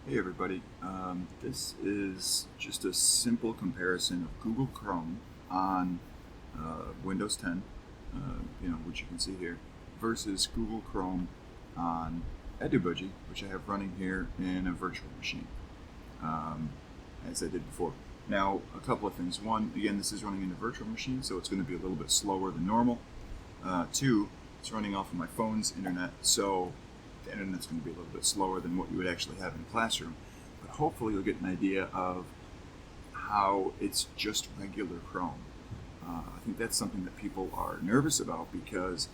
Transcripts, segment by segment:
Hey everybody, this is just a simple comparison of Google Chrome on Windows 10, which you can see here, versus Google Chrome on EdUBudgie, which I have running here in a virtual machine, as I did before. Now, a couple of things. One, again, this is running in a virtual machine, so it's going to be a little bit slower than normal. Two, it's running off of my phone's internet, so the internet's going to be a little bit slower than what you would actually have in a classroom. But hopefully you'll get an idea of how it's just regular Chrome. I think that's something that people are nervous about because,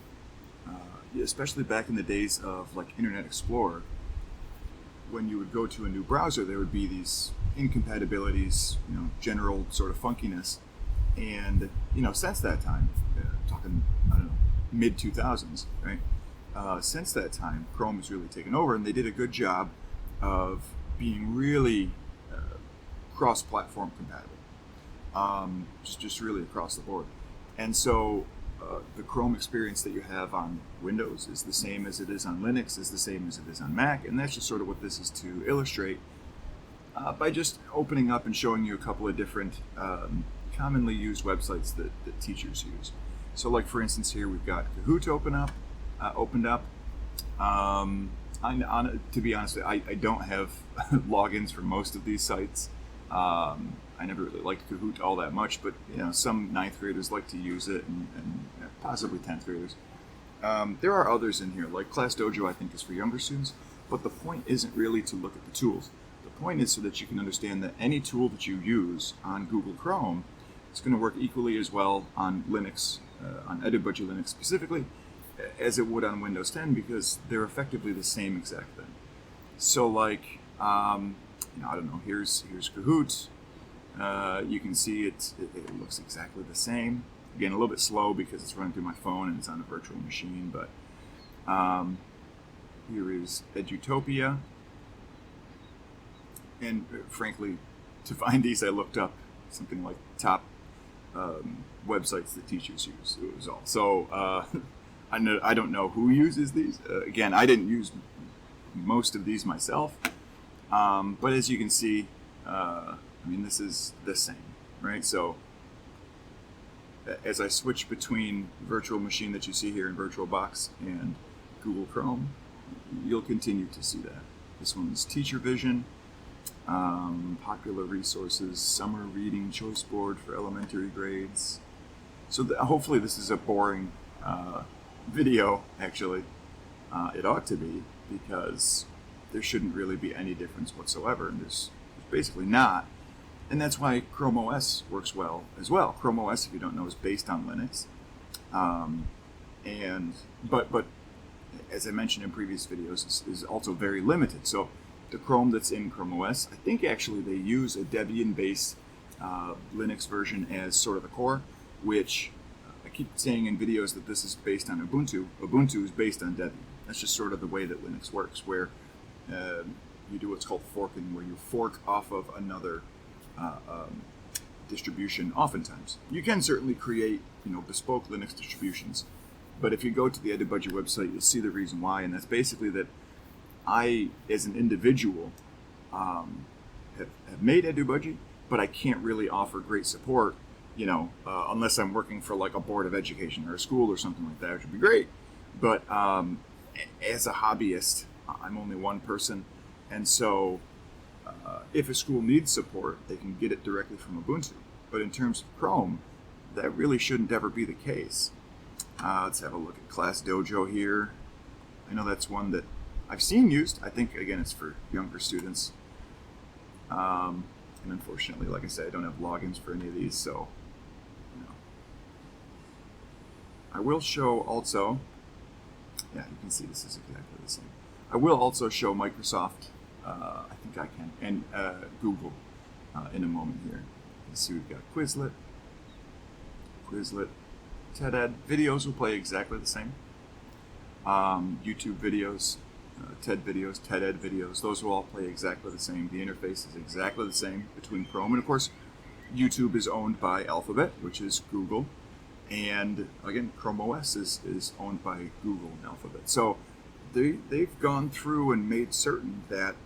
especially back in the days of like Internet Explorer, when you would go to a new browser, there would be these incompatibilities, general sort of funkiness. And, since that time, talking, I don't know, mid 2000s, right? Since that time, Chrome has really taken over, and they did a good job of being really cross-platform compatible, just really across the board. And so the Chrome experience that you have on Windows is the same as it is on Linux, is the same as it is on Mac, and that's just sort of what this is to illustrate by just opening up and showing you a couple of different commonly used websites that teachers use. So like for instance here we've got Kahoot opened up. To be honest, I don't have logins for most of these sites. I never really liked Kahoot all that much, but some 9th graders like to use it, and possibly 10th graders. There are others in here, like Class Dojo I think is for younger students, but the point isn't really to look at the tools. The point is so that you can understand that any tool that you use on Google Chrome is going to work equally as well on Linux, on EdUBudgie Linux specifically, as it would on Windows 10, because they're effectively the same exact thing. So like, I don't know, here's Kahoot. You can see it looks exactly the same. Again, a little bit slow because it's running through my phone and it's on a virtual machine, but here is EduTopia. And frankly, to find these, I looked up something like top websites that teachers use. It was all. So I don't know who uses these. Again, I didn't use most of these myself. But as you can see, this is the same, right? So as I switch between virtual machine that you see here in VirtualBox and Google Chrome, you'll continue to see that. This one's Teacher Vision. Popular resources, summer reading choice board for elementary grades. So hopefully this is a boring video, actually. It ought to be, because there shouldn't really be any difference whatsoever, and there's basically not. And that's why Chrome OS works well as well. Chrome OS, if you don't know, is based on Linux. But as I mentioned in previous videos, is also very limited. So the Chrome that's in Chrome OS, I think actually they use a Debian-based Linux version as sort of the core, which I keep saying in videos that this is based on Ubuntu. Ubuntu is based on Debian. That's just sort of the way that Linux works, where you do what's called forking, where you fork off of another distribution oftentimes. You can certainly create bespoke Linux distributions, but if you go to the EdUBudgie website, you'll see the reason why, and that's basically that I, as an individual, have made EdUBudgie, but I can't really offer great support, unless I'm working for like a board of education or a school or something like that, which would be great. But as a hobbyist, I'm only one person, and so if a school needs support, they can get it directly from Ubuntu. But in terms of Chrome, that really shouldn't ever be the case. Let's have a look at Class Dojo here. I know that's one that I've seen used. I think, again, it's for younger students. And unfortunately, like I said, I don't have logins for any of these, so I will show also, yeah, you can see this is exactly the same. I will also show Microsoft, I think I can, and Google in a moment here. You can see we've got Quizlet, TED-Ed. Videos will play exactly the same. YouTube videos, TED videos, TED-Ed videos, those will all play exactly the same. The interface is exactly the same between Chrome, and of course, YouTube is owned by Alphabet, which is Google, and again, Chrome OS is owned by Google and Alphabet. So they've gone through and made certain that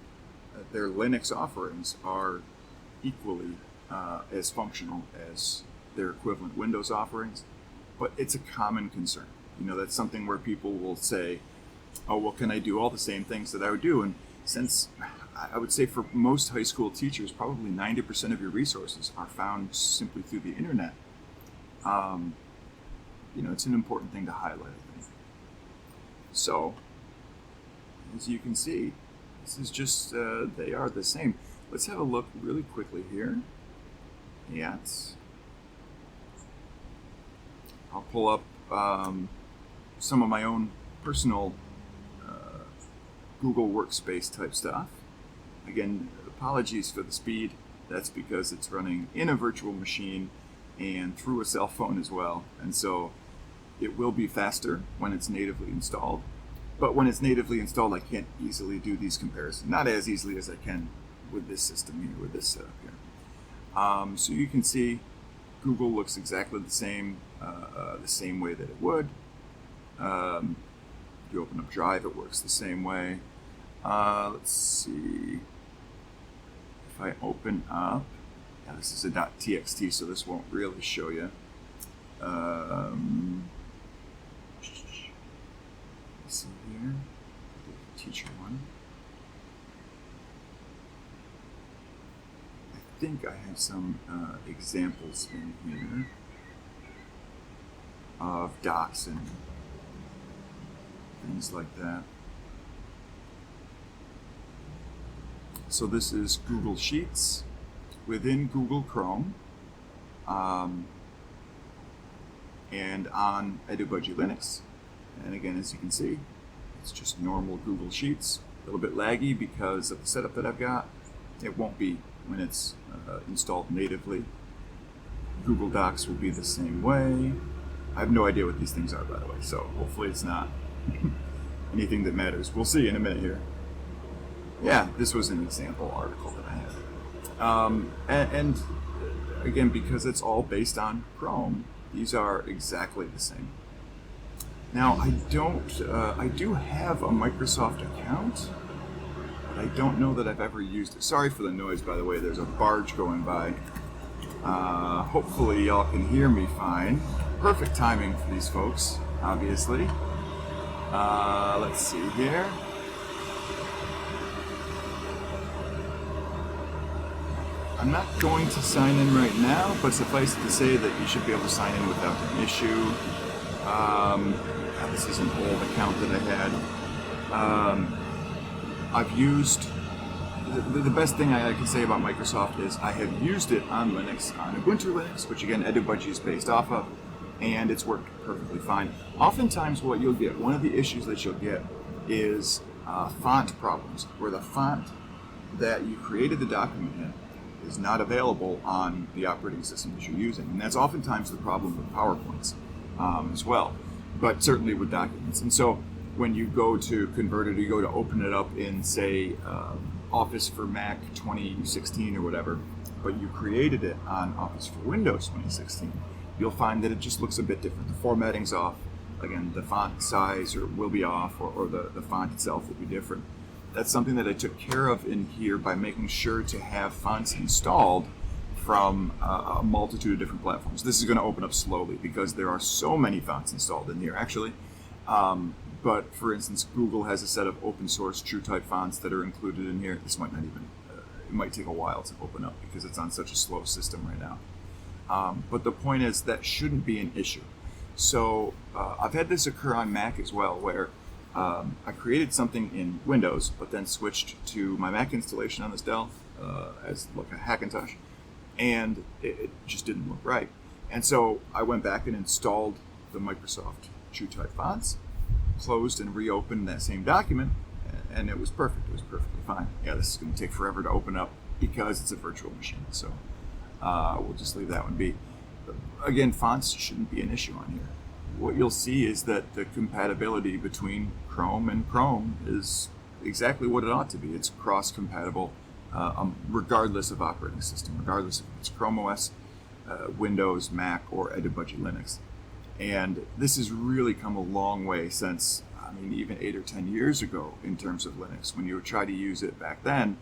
their Linux offerings are equally as functional as their equivalent Windows offerings, but it's a common concern. That's something where people will say, oh, well, can I do all the same things that I would do? And since I would say for most high school teachers, probably 90% of your resources are found simply through the internet. It's an important thing to highlight, I think. So, as you can see, this is just, they are the same. Let's have a look really quickly here at, I'll pull up some of my own personal Google Workspace type stuff. Again, apologies for the speed. That's because it's running in a virtual machine and through a cell phone as well. And so it will be faster when it's natively installed. But when it's natively installed, I can't easily do these comparisons. Not as easily as I can with this system here, with this setup here. So you can see Google looks exactly the same way that it would. You open up Drive, it works the same way. Let's see. If I open up, this is a .txt, so this won't really show you. Let's see here, the teacher one. I think I have some examples in here of docs and things like that. So this is Google Sheets within Google Chrome and on EdUBudgie Linux. And again, as you can see, it's just normal Google Sheets. A little bit laggy because of the setup that I've got. It won't be when it's installed natively. Google Docs will be the same way. I have no idea what these things are, by the way, so hopefully it's not anything that matters. We'll see in a minute here. Yeah, this was an example article that I had. And again, because it's all based on Chrome, these are exactly the same. Now, I do have a Microsoft account, but I don't know that I've ever used it. Sorry for the noise, by the way. There's a barge going by. Hopefully y'all can hear me fine. Perfect timing for these folks, obviously. Let's see here. I'm not going to sign in right now, but suffice it to say that you should be able to sign in without an issue. This is an old account that I had. I've used, the best thing I can say about Microsoft is I have used it on Linux, on Ubuntu Linux, which again EdUBudgie is based off of, and it's worked perfectly fine. Oftentimes what you'll get, one of the issues that you'll get is font problems, where the font that you created the document in is not available on the operating system that you're using. And that's oftentimes the problem with PowerPoints as well, but certainly with documents. And so when you go to convert it, or you go to open it up in, say, Office for Mac 2016 or whatever, but you created it on Office for Windows 2016, you'll find that it just looks a bit different. The formatting's off. Again, the font size will be off, or the font itself will be different. That's something that I took care of in here by making sure to have fonts installed from a multitude of different platforms. This is going to open up slowly because there are so many fonts installed in here, actually. But for instance, Google has a set of open source TrueType fonts that are included in here. This might not even, it might take a while to open up because it's on such a slow system right now. But the point is that shouldn't be an issue. So I've had this occur on Mac as well, where I created something in Windows, but then switched to my Mac installation on this Dell as like a Hackintosh, and it just didn't look right. And so I went back and installed the Microsoft TrueType fonts, closed and reopened that same document, and it was perfect. It was perfectly fine. Yeah, this is going to take forever to open up because it's a virtual machine, so we'll just leave that one be. But again, fonts shouldn't be an issue on here. What you'll see is that the compatibility between Chrome and Chrome is exactly what it ought to be. It's cross-compatible regardless of operating system, regardless if it's Chrome OS, Windows, Mac, or EdUBudgie Linux. And this has really come a long way since, even 8 or 10 years ago in terms of Linux. When you would try to use it back then,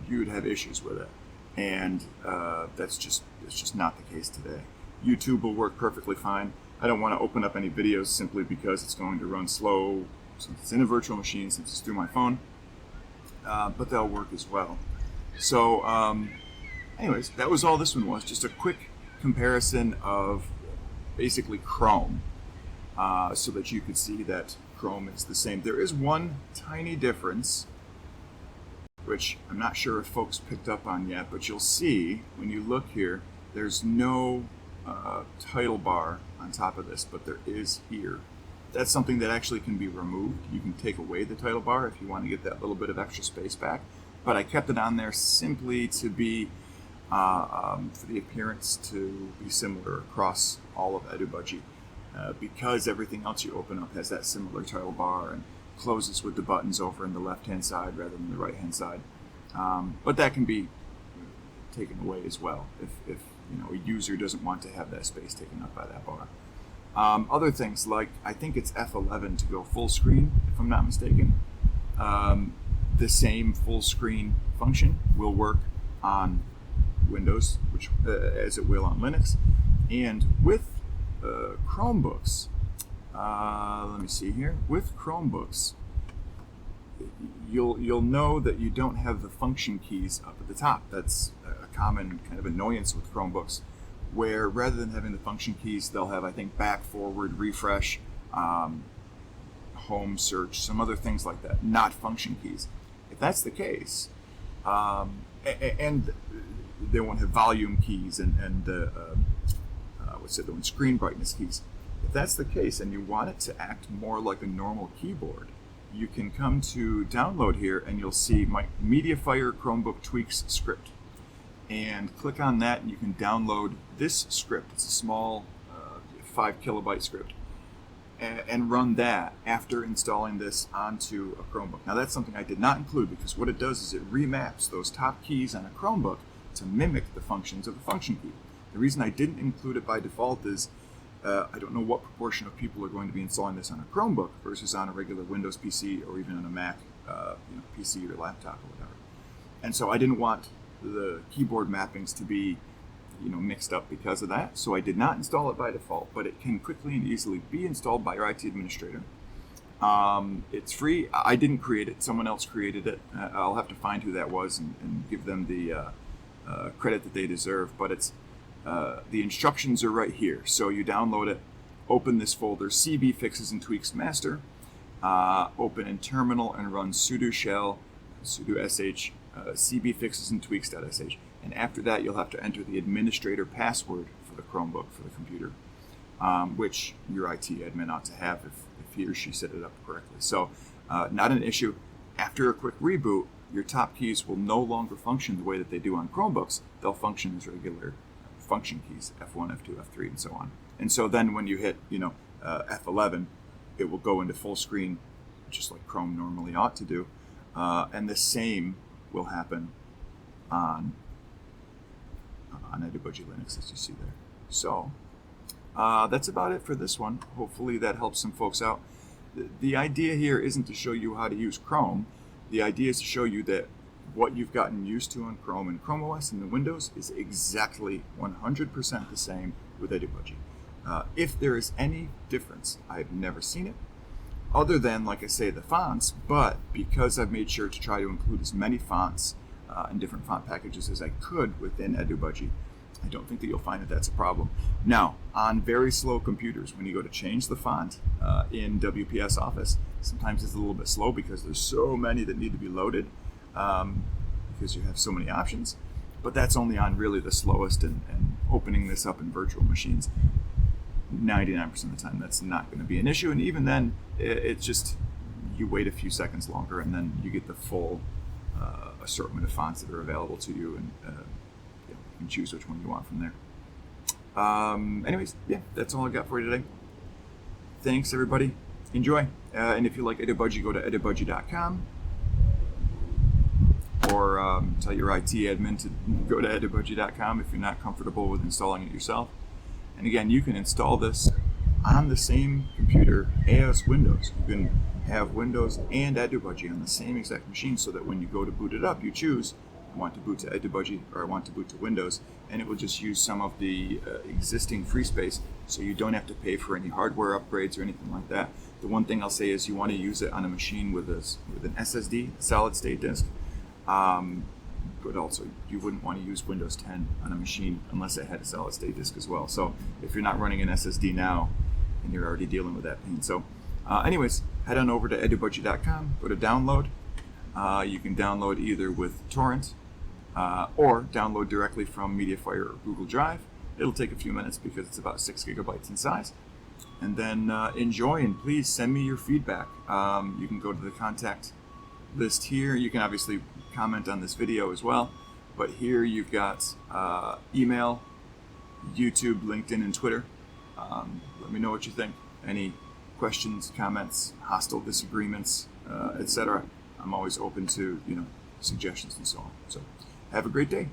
you'd have issues with it. And it's just not the case today. YouTube will work perfectly fine. I don't want to open up any videos simply because it's going to run slow since it's in a virtual machine, since it's through my phone, but they'll work as well. So anyways, that was all this one was, just a quick comparison of basically Chrome, so that you could see that Chrome is the same. There is one tiny difference, which I'm not sure if folks picked up on yet, but you'll see when you look here, there's no title bar on top of this, but there is here. That's something that actually can be removed. You can take away the title bar if you want to get that little bit of extra space back, but I kept it on there simply to be for the appearance to be similar across all of EdUBudgie, because everything else you open up has that similar title bar and closes with the buttons over in the left-hand side rather than the right-hand side. But that can be taken away as well if a user doesn't want to have that space taken up by that bar. Other things like, I think it's F11 to go full screen, if I'm not mistaken. The same full screen function will work on Windows, which as it will on Linux, and with Chromebooks. Let me see here. With Chromebooks, you'll know that you don't have the function keys up at the top. That's a common kind of annoyance with Chromebooks, where rather than having the function keys, they'll have, I think, back, forward, refresh, home, search, some other things like that, not function keys. If that's the case, and they won't have volume keys and what's the one, screen brightness keys. If that's the case and you want it to act more like a normal keyboard, you can come to download here and you'll see my MediaFire Chromebook Tweaks script. And click on that and you can download this script. It's a small 5 kilobyte script. And run that after installing this onto a Chromebook. Now that's something I did not include, because what it does is it remaps those top keys on a Chromebook to mimic the functions of the function key. The reason I didn't include it by default is I don't know what proportion of people are going to be installing this on a Chromebook versus on a regular Windows PC or even on a Mac PC or laptop or whatever. And so I didn't want the keyboard mappings to be mixed up because of that. So I did not install it by default, but it can quickly and easily be installed by your IT administrator. It's free. I didn't create it. Someone else created it. I'll have to find who that was and give them the credit that they deserve. But it's the instructions are right here. So you download it, open this folder, CB Fixes and Tweaks Master, open in Terminal and run sudo shell, sudo sh, CB Fixes and Tweaks.sh. And after that, you'll have to enter the administrator password for the Chromebook, for the computer, which your IT admin ought to have if he or she set it up correctly. So not an issue. After a quick reboot, your top keys will no longer function the way that they do on Chromebooks. They'll function as regular function keys, F1, F2, F3, and so on. And so then when you hit F11, it will go into full screen, just like Chrome normally ought to do. And the same will happen on EdUBudgie Linux, as you see there. So that's about it for this one. Hopefully that helps some folks out. The idea here isn't to show you how to use Chrome. The idea is to show you that what you've gotten used to on Chrome and Chrome OS and the Windows is exactly 100% the same with EdUBudgie. If there is any difference, I've never seen it, other than, like I say, the fonts, but because I've made sure to try to include as many fonts and different font packages as I could within EdUBudgie, I don't think that you'll find that that's a problem. Now, on very slow computers, when you go to change the font in WPS Office, sometimes it's a little bit slow because there's so many that need to be loaded because you have so many options. But that's only on really the slowest, and opening this up in virtual machines, 99% of the time that's not going to be an issue. And even then, it's just, you wait a few seconds longer and then you get the full assortment of fonts that are available to you, and you can choose which one you want from there. Anyways, yeah, that's all I got for you today. Thanks, everybody. Enjoy. And if you like EdUBudgie, go to edubudgie.com, or tell your IT admin to go to edubudgie.com if you're not comfortable with installing it yourself. And again, you can install this on the same computer as Windows. You can have Windows and EdUBudgie on the same exact machine, so that when you go to boot it up, you choose, I want to boot to EdUBudgie or I want to boot to Windows, and it will just use some of the existing free space, so you don't have to pay for any hardware upgrades or anything like that. The one thing I'll say is you want to use it on a machine with an SSD, solid state disk, but also you wouldn't want to use Windows 10 on a machine unless it had a solid state disk as well. So if you're not running an SSD now, and you're already dealing with that pain. So anyways, head on over to edubudgie.com, go to download. You can download either with torrent or download directly from MediaFire or Google Drive. It'll take a few minutes because it's about 6 gigabytes in size. And then enjoy, and please send me your feedback. You can go to the contact list here. You can obviously comment on this video as well, but here you've got email, YouTube, LinkedIn, and Twitter. Let me know what you think. Any questions, comments, hostile disagreements, etc. I'm always open to suggestions and so on. So have a great day.